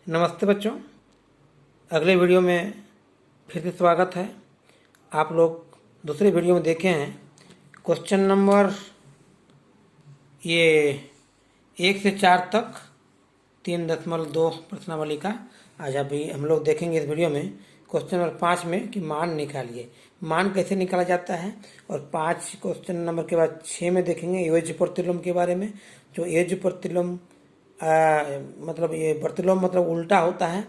नमस्ते बच्चों, अगले वीडियो में फिर से स्वागत है। आप लोग दूसरे वीडियो में देखे हैं क्वेश्चन नंबर ये 1 से 4 तक 3.2 प्रश्नावली का। आज अभी हम लोग देखेंगे इस वीडियो में क्वेश्चन नंबर 5 में कि मान निकालिए, मान कैसे निकाला जाता है। और 5 क्वेश्चन नंबर के बाद 6 में देखेंगे योज्य प्रतिलोम के बारे में। जो योज्य प्रतिलोम मतलब ये प्रतिलोम मतलब उल्टा होता है,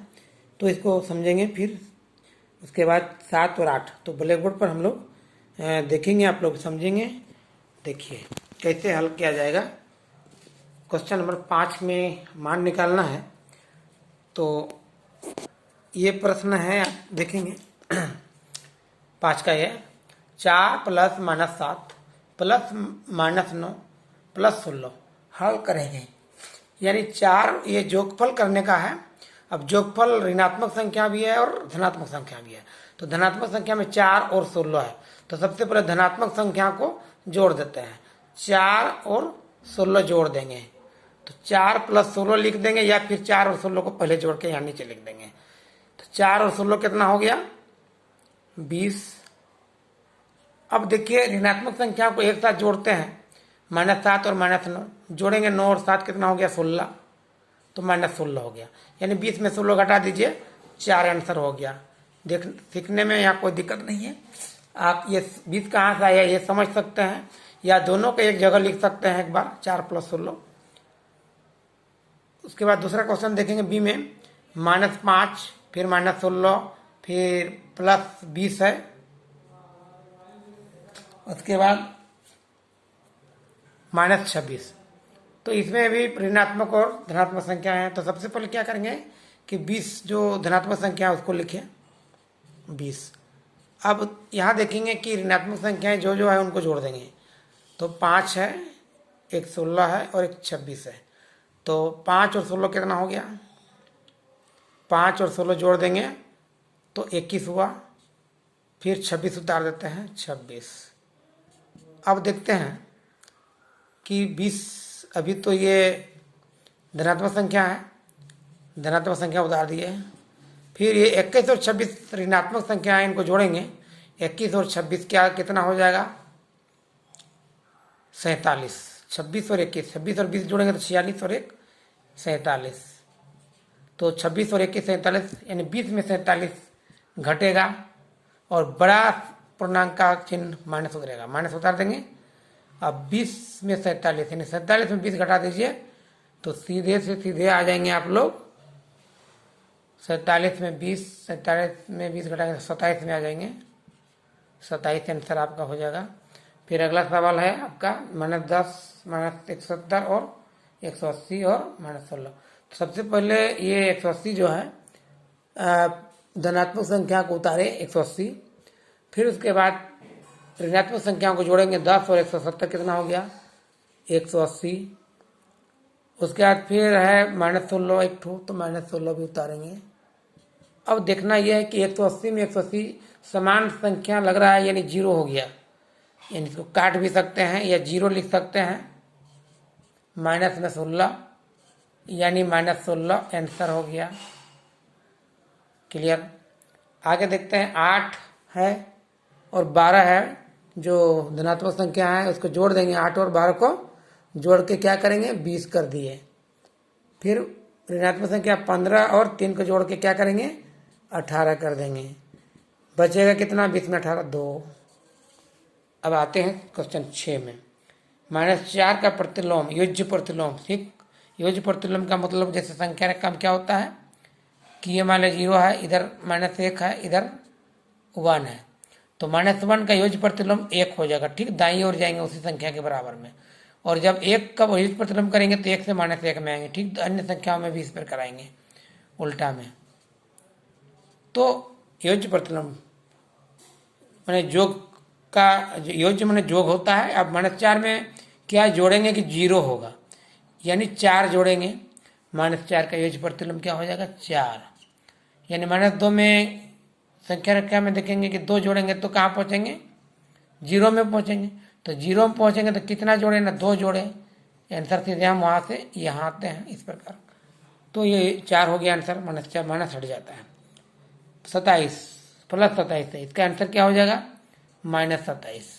तो इसको समझेंगे। फिर उसके बाद 7 और 8 तो ब्लैक बोर्ड पर हम लोग देखेंगे, आप लोग समझेंगे। देखिए कैसे हल किया जाएगा। क्वेश्चन नंबर 5 में मान निकालना है, तो ये प्रश्न है, देखेंगे 5 का ये 4 + -7 + -9 + 16 हल करेंगे। यानी 4 ये जोगफल करने का है। अब जोगफल ऋणात्मक संख्या भी है और धनात्मक संख्या भी है। तो धनात्मक संख्या में 4 और 16 है, तो सबसे पहले धनात्मक संख्या को जोड़ देते हैं। 4 और 16 जोड़ देंगे, तो 4 + 16 लिख देंगे, या फिर 4 और 16 को पहले जोड़ के यहाँ नीचे लिख देंगे। तो 4 और 16 कितना हो गया? 20। अब देखिए ऋणात्मक संख्या को एक साथ जोड़ते हैं, -7 और -9 जोड़ेंगे, 9 और 7 कितना हो गया? 16, तो -16 हो गया। यानी 20 में 16 घटा दीजिए, 4 आंसर हो गया। देख सीखने में यहाँ कोई दिक्कत नहीं है। आप ये 20 कहाँ से आया ये समझ सकते हैं, या दोनों को एक जगह लिख सकते हैं एक बार, 4 + 16। उसके बाद दूसरा क्वेश्चन देखेंगे बी में, -5 फिर -16 फिर +20 है। उसके बाद -26। तो इसमें भी ऋणात्मक और धनात्मक संख्या है। तो सबसे पहले क्या करेंगे कि 20 जो धनात्मक संख्या है उसको लिखें 20। अब यहाँ देखेंगे कि ऋणात्मक संख्याएं जो जो है उनको जोड़ देंगे। तो 5 है, एक 16 है और एक 26 है। तो 5 और 16 कितना हो गया? 5 और 16 जोड़ देंगे तो 21 हुआ। फिर 26 उतार देते हैं, 26। अब देखते हैं कि 20 अभी तो ये धनात्मक संख्या है, धनात्मक संख्या उतार दिए। फिर ये 21 और 26 ऋणात्मक संख्या है, इनको जोड़ेंगे। 21 और 26 क्या कितना हो जाएगा? 47। 26 और 21, 26 और 20 जोड़ेंगे तो 46 और 1 47। तो 26 और 21 47, यानी 20 में 47 घटेगा और बड़ा पूर्णांक का चिन्ह माइनस उतरेगा, माइनस उतार देंगे। अब 20 में 47, यानी 47 में 20 घटा दीजिए, तो सीधे से सीधे आ जाएंगे आप लोग। 47 में 20, 47 में 20 घटाएंगे 27 में आ जाएंगे। 27 आंसर आपका हो जाएगा। फिर अगला सवाल है आपका -10 -170 और 180 और -16। तो सबसे पहले ये 180 जो है धनात्मक संख्या को उतारे 180। फिर उसके बाद ऋणात्मक संख्याओं को जोड़ेंगे, 10 और 170 कितना हो गया? 180। उसके बाद फिर है -16 एक ठो, तो -16 भी उतारेंगे। अब देखना यह है कि 180 में 180 समान संख्या लग रहा है, यानी 0 हो गया। यानी इसको काट भी सकते हैं या 0 लिख सकते हैं। माइनस में 16, यानी -16 आंसर हो गया। क्लियर? आगे देखते हैं 8 है और 12 है, जो धनात्मक संख्या है उसको जोड़ देंगे। 8 और 12 को जोड़ के क्या करेंगे? 20 कर दिए। फिर ऋणात्मक संख्या 15 और 3 को जोड़ के क्या करेंगे? 18 कर देंगे। बचेगा कितना? 20 में 18 2। अब आते हैं क्वेश्चन 6 में, -4 का प्रतिलोम योज्य प्रतिलोम। ठीक, योज्य प्रतिलोम का मतलब जैसे संख्या का क्या होता है कि ये मान लीजिए 0 है, इधर -1 है, इधर 1 है, तो -1 का योज्य प्रतिलोम 1 हो जाएगा। ठीक, दाईं ओर जाएंगे उसी संख्या के बराबर में। और जब 1 का योज्य प्रतिलोम करेंगे तो 1 से -1 में आएंगे। ठीक, अन्य संख्याओं में भी इस पर कराएंगे उल्टा में। तो योज्य प्रतिलोम मैंने जोग का योज्य मैंने जोग होता है। अब -4 में क्या जोड़ेंगे कि 0 होगा, यानी 4 जोड़ेंगे। -4 का योज्य प्रतिलोम क्या हो जाएगा? 4। यानी -2 में संख्या रक्षा में देखेंगे कि 2 जोड़ेंगे तो कहाँ पहुँचेंगे? 0 में पहुँचेंगे। तो 0 में पहुँचेंगे तो कितना जोड़े ना? 2 जोड़े। आंसर सीधे हम वहाँ से यहाँ आते हैं इस प्रकार। तो ये 4 हो गया आंसर, -4 माइनस हट जाता है। 27 प्लस 27 है, इसका आंसर क्या हो जाएगा? -27।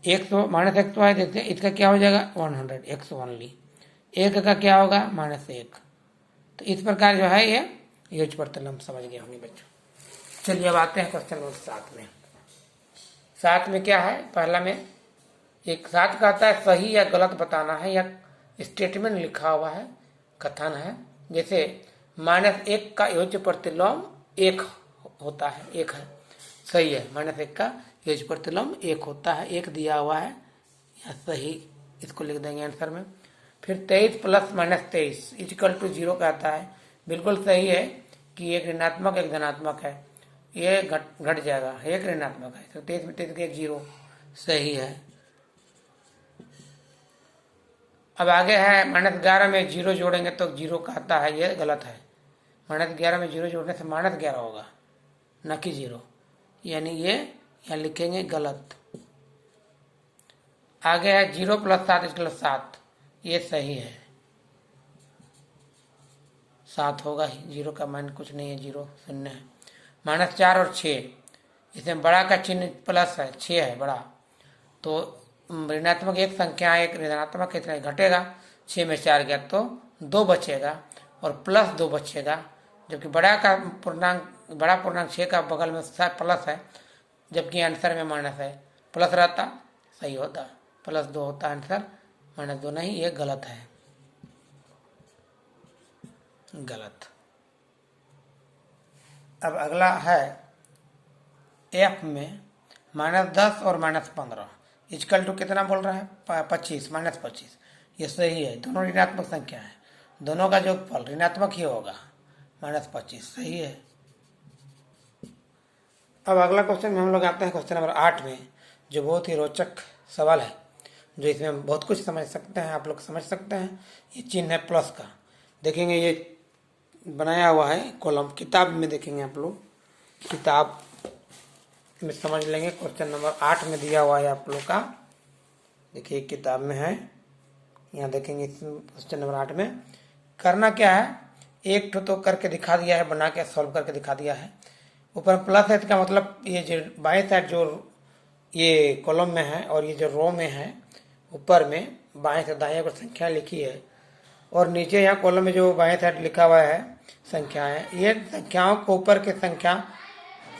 100 -100 है, देखते हैं इसका क्या हो जाएगा? 100, 100 ओनली। 1 का क्या होगा? -1। तो इस प्रकार जो है ये यूज पड़ता हम समझ गए होंगे बच्चों। चलिए अब आते हैं क्वेश्चन नंबर 7 में। 7 में क्या है? पहला में एक 7 कहता है सही या गलत बताना है, या स्टेटमेंट लिखा हुआ है, कथन है। जैसे -1 का योज्य प्रतिलोम 1 होता है, 1 है, सही है। -1 का योज्य प्रतिलोम 1 होता है, 1 दिया हुआ है, या सही इसको लिख देंगे आंसर में। फिर 23 + -23 = 0 कहता है, बिल्कुल सही है कि एक ऋणात्मक एक धनात्मक है, ये घट जाएगा, एक ऋणात्मक है, तो 23 में 23 एक 0, सही है। अब आगे है -11 में 0 जोड़ेंगे तो 0 कहता है, ये गलत है। -11 में 0 जोड़ने से -11 होगा, न कि 0, यानी ये यहाँ लिखेंगे गलत। आगे है 0 + 7 = 7, ये सही है, 7 होगा ही, 0 का मान कुछ नहीं है, 0 शून्य है। -4 और 6, इसमें बड़ा का चिन्ह प्लस है, 6 है बड़ा, तो ऋणात्मक एक संख्या एक ऋणात्मक कितना घटेगा, 6 में 4 गया तो 2 बचेगा, और +2 बचेगा, जबकि बड़ा पूर्णांक 6 का बगल में प्लस है, जबकि आंसर में माइनस है। प्लस रहता सही होता, +2 होता आंसर, -2 नहीं, ये गलत है, गलत। अब अगला है F में -10 और -15 = कितना बोल रहा है? 25, -25, ये सही है, दोनों ऋणात्मक संख्या है, दोनों का जोगफल ऋणात्मक ही होगा, -25 सही है। अब अगला क्वेश्चन में हम लोग आते हैं क्वेश्चन नंबर 8 में, जो बहुत ही रोचक सवाल है, जो इसमें बहुत कुछ समझ सकते हैं, आप लोग समझ सकते हैं। ये चिन्ह है प्लस का, देखेंगे ये बनाया हुआ है कॉलम, किताब में देखेंगे आप लोग, किताब में समझ लेंगे। क्वेश्चन नंबर 8 में दिया हुआ है आप लोग का, देखिए किताब में है, यहाँ देखेंगे क्वेश्चन नंबर 8 में करना क्या है, एक तो करके दिखा दिया है, बना के सॉल्व करके दिखा दिया है। ऊपर प्लस है, इसका मतलब ये जो बाएं साइड जो ये कॉलम में है और ये जो रो में है, ऊपर में बाएं से दाएं को संख्या लिखी है, और नीचे यहाँ कॉलम में जो बाएं साइड लिखा हुआ है संख्या है, ये संख्याओं को ऊपर के संख्या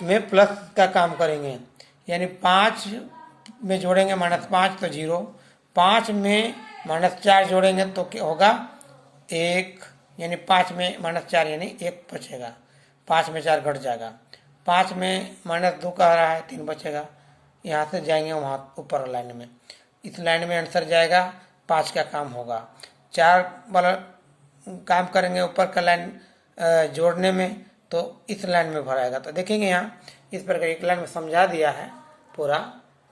में प्लस का काम करेंगे, यानी 5 में जोड़ेंगे -5 तो 0, 5 में -4 जोड़ेंगे तो क्या होगा? 1, यानी 5 में -4 यानी 1 बचेगा, 5 में 4 घट जाएगा। 5 में -2 कह रहा है, 3 बचेगा। यहाँ से जाएंगे वहाँ ऊपर लाइन में, इस लाइन में आंसर जाएगा, 5 का काम होगा। 4 वाला काम करेंगे ऊपर का लाइन जोड़ने में, तो इस लाइन में भराएगा। तो देखेंगे यहाँ इस प्रकार एक लाइन में समझा दिया है पूरा,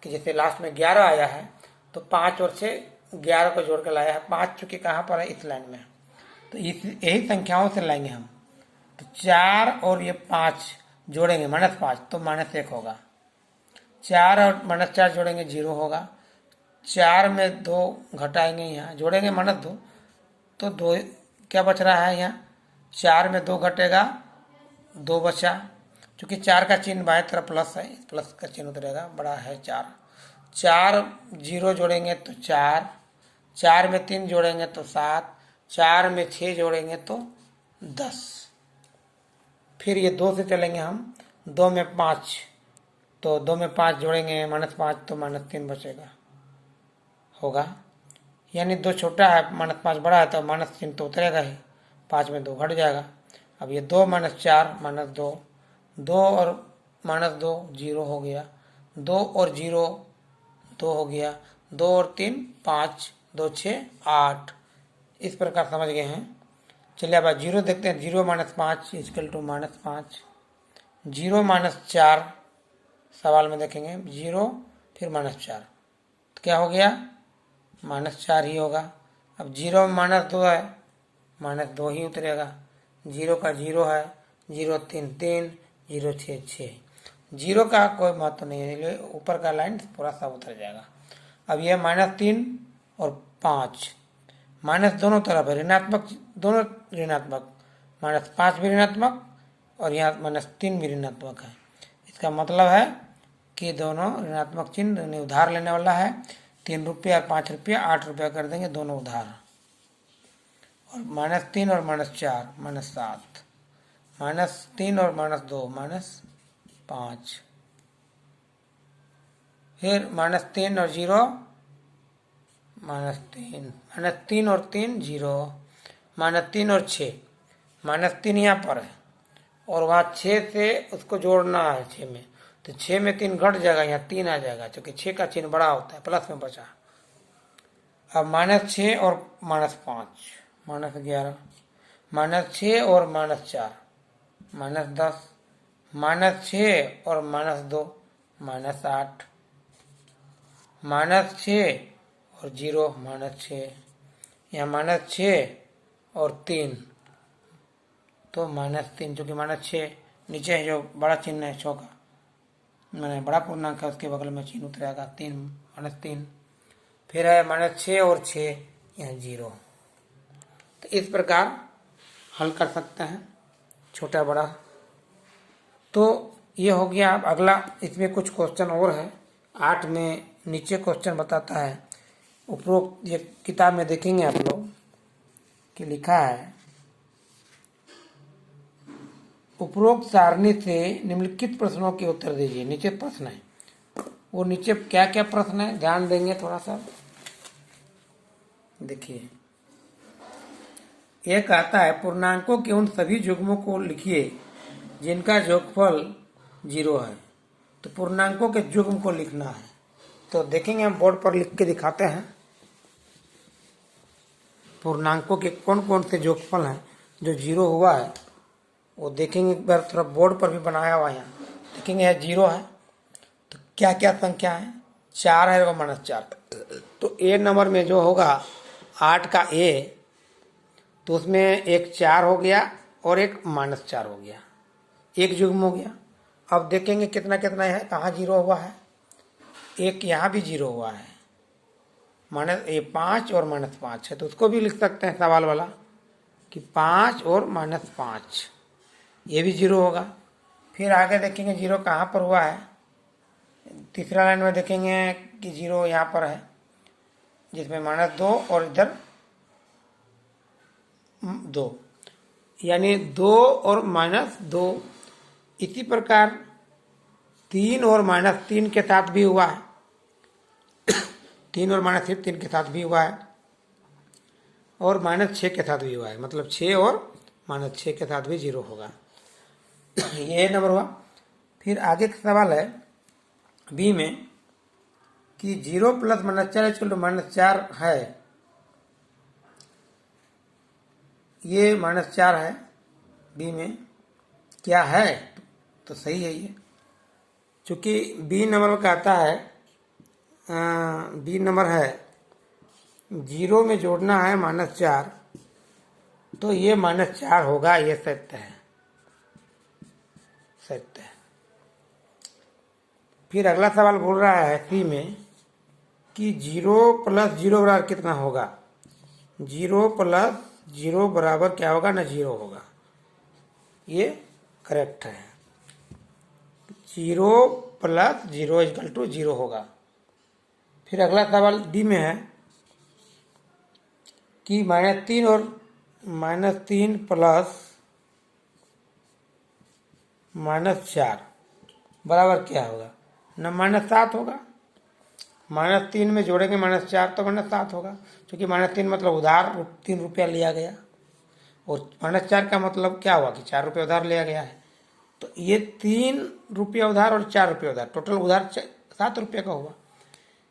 कि जैसे लास्ट में 11 आया है तो 5 और 6 11 को जोड़ कर लाया है। 5 चूंकि कहाँ पर है? इस लाइन में, तो यही संख्याओं से लाएंगे हम। तो 4 और ये 5 जोड़ेंगे -5 तो -1 होगा, 4 और -4 जोड़ेंगे 0 होगा, 4 में 2 घटाएंगे, यहाँ जोड़ेंगे -2 तो 2 क्या बच रहा है? यहाँ 4 में 2 घटेगा, 2 बचा, चूँकि 4 का चिन्ह बाएं तरफ प्लस है, प्लस का चिन्ह उतरेगा, बड़ा है 4। 4 0 जोड़ेंगे तो 4, 4 में 3 जोड़ेंगे तो 7, 4 में 6 जोड़ेंगे तो 10। फिर ये 2 से चलेंगे हम, 2 में 5, तो 2 में 5 जोड़ेंगे -5 तो -3 बचेगा होगा, यानी 2 छोटा है, -5 बड़ा है, तो -3 तो उतरेगा ही, 5 में 2 घट जाएगा। अब ये 2 - 4 -2, 2 और -2 0 हो गया, 2 और 0 2 हो गया, 2 और 3 5, 2 6 8, इस प्रकार समझ गए हैं। चलिए अब 0 देखते हैं, 0 - 5 = -5, 0 - 4 सवाल में देखेंगे, 0 फिर -4 तो क्या हो गया? -4 ही होगा। अब 0 में -2 है, -2 ही उतरेगा, 0 का 0 है, 0 3 3, 0 6 6, 0 का कोई महत्व नहीं है, ऊपर का लाइन पूरा सब उतर जाएगा। अब यह -3 और 5, माइनस दोनों तरफ है, ऋणात्मक दोनों ऋणात्मक, -5 भी ऋणात्मक और यहाँ -3 भी ऋणात्मक है। इसका मतलब है कि दोनों ऋणात्मक चिन्ह उधार लेने वाला है। 3 रुपये और 5 रुपये, 8 रुपया कर देंगे दोनों उधार। और -3 और -4 -7, -3 और -2 -5, फिर -3 और 0 -3, -3 और 3 0, -3 और 6, -3 यहाँ पर है और वहाँ 6 से उसको जोड़ना है 6 में, तो 6 में 3 घट जाएगा, यहाँ 3 आ जाएगा, क्योंकि 6 का चिन्ह बड़ा होता है, प्लस में बचा। अब -6 और -5 -11, -6 और -4 -10, -6 और -2 -8, -6 और 0 -6, यहाँ -6 और 3 तो -3, जो कि -6 नीचे है जो बड़ा चिन्ह है 6 का, मैंने बड़ा पूर्णांक है उसके बगल में चिन्ह उतरेगा 3 -3, फिर है -6 और 6, यहाँ 0। तो इस प्रकार हल कर सकते हैं छोटा बड़ा। तो ये हो गया। अब अगला इसमें कुछ क्वेश्चन और है। 8 में नीचे क्वेश्चन बताता है, उपरोक्त ये किताब में देखेंगे आप लोग कि लिखा है, उपरोक्त सारणी से निम्नलिखित प्रश्नों के उत्तर दीजिए। नीचे प्रश्न है, वो नीचे क्या क्या प्रश्न है ध्यान देंगे थोड़ा सा। देखिए, यह कहता है पूर्णांकों के उन सभी युग्मों को लिखिए जिनका योगफल 0 है। तो पूर्णांकों के युग्म को लिखना है, तो देखेंगे हम बोर्ड पर लिख के दिखाते हैं। पूर्णांकों के कौन कौन से योगफल हैं जो 0 हुआ है वो देखेंगे। एक बार थोड़ा बोर्ड पर भी बनाया हुआ है, यहाँ देखेंगे यहाँ 0 है, तो क्या क्या संख्या है, 4 है और -4। तो ए नंबर में जो होगा 8 का ए, तो उसमें एक 4 हो गया और एक -4 हो गया, एक युग्म हो गया। अब देखेंगे कितना कितना है, कहाँ 0 हुआ है, एक यहाँ भी 0 हुआ है, -5 और -5 है, तो उसको भी लिख सकते हैं सवाल वाला कि 5 और -5, ये भी 0 होगा। फिर आगे देखेंगे 0 कहाँ पर हुआ है, तीसरा लाइन में देखेंगे कि 0 यहाँ पर है, जिसमें -2 और इधर 2, यानी 2 और -2। इसी प्रकार 3 और -3 के साथ भी हुआ है, 3 और -3 के साथ भी हुआ है, और -6 के साथ भी हुआ है, मतलब 6 और -6 के साथ भी 0 होगा। ये नंबर हुआ। फिर आगे का सवाल है बी में कि 0 + -4 = -4 है, ये -4 है बी में, क्या है? तो सही है ये, चूंकि बी नंबर का आता है, बी नंबर है 0 में जोड़ना है -4, तो ये -4 होगा, ये सत्य है, सत्य है। फिर अगला सवाल बोल रहा है सी में कि 0 + 0 बराबर कितना होगा। 0 + 0 बराबर क्या होगा ना, 0 होगा, ये करेक्ट है। 0 + 0 = 0 होगा। फिर अगला सवाल डी में है कि -3 और -3 प्लस -4 बराबर क्या होगा ना, -7 होगा। -3 में जोड़ेंगे -4 तो -7 होगा, क्योंकि -3 मतलब उधार 3 रुपया लिया गया, और -4 का मतलब क्या हुआ कि 4 रुपये उधार लिया गया है। तो ये 3 रुपया उधार और 4 रुपये उधार, टोटल उधार 7 रुपये का हुआ,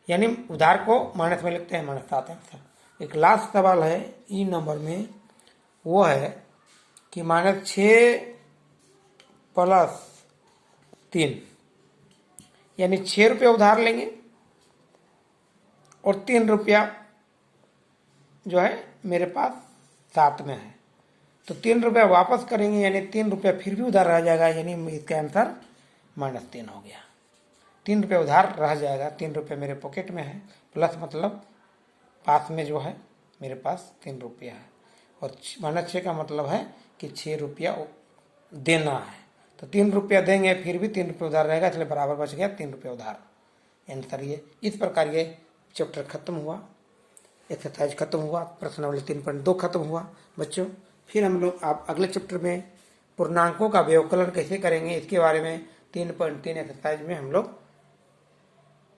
यानी उधार को माइनस में लिखते हैं, -7 आंसर। एक लास्ट सवाल है ई नंबर में, वो है कि -6 + 3, यानी 6 रुपये उधार लेंगे और 3 रुपया जो है मेरे पास साथ में है, तो 3 रुपया वापस करेंगे, यानी 3 रुपया फिर भी उधार रह जाएगा, यानी इसका आंसर -3 हो गया। 3 रुपये उधार रह जाएगा, 3 रुपये मेरे पॉकेट में है, प्लस मतलब पास में जो है मेरे पास 3 रुपया है, और -6 का मतलब है कि 6 रुपया देना है। तो 3 रुपया देंगे फिर भी 3 रुपये उधार रहेगा, इसलिए बराबर बच गया 3 रुपये उधार। आंसर ये। इस प्रकार ये चैप्टर खत्म हुआ, एक्सरसाइज खत्म हुआ, प्रश्नावली 3.2 खत्म हुआ बच्चों। फिर हम लोग आप अगले चैप्टर में पूर्णांकों का व्यवकलन कैसे करेंगे, इसके बारे में 3.3 एक्सरसाइज में हम लोग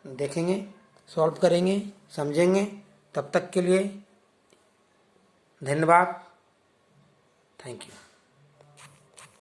देखेंगे, सॉल्व करेंगे, समझेंगे। तब तक के लिए धन्यवाद, थैंक यू।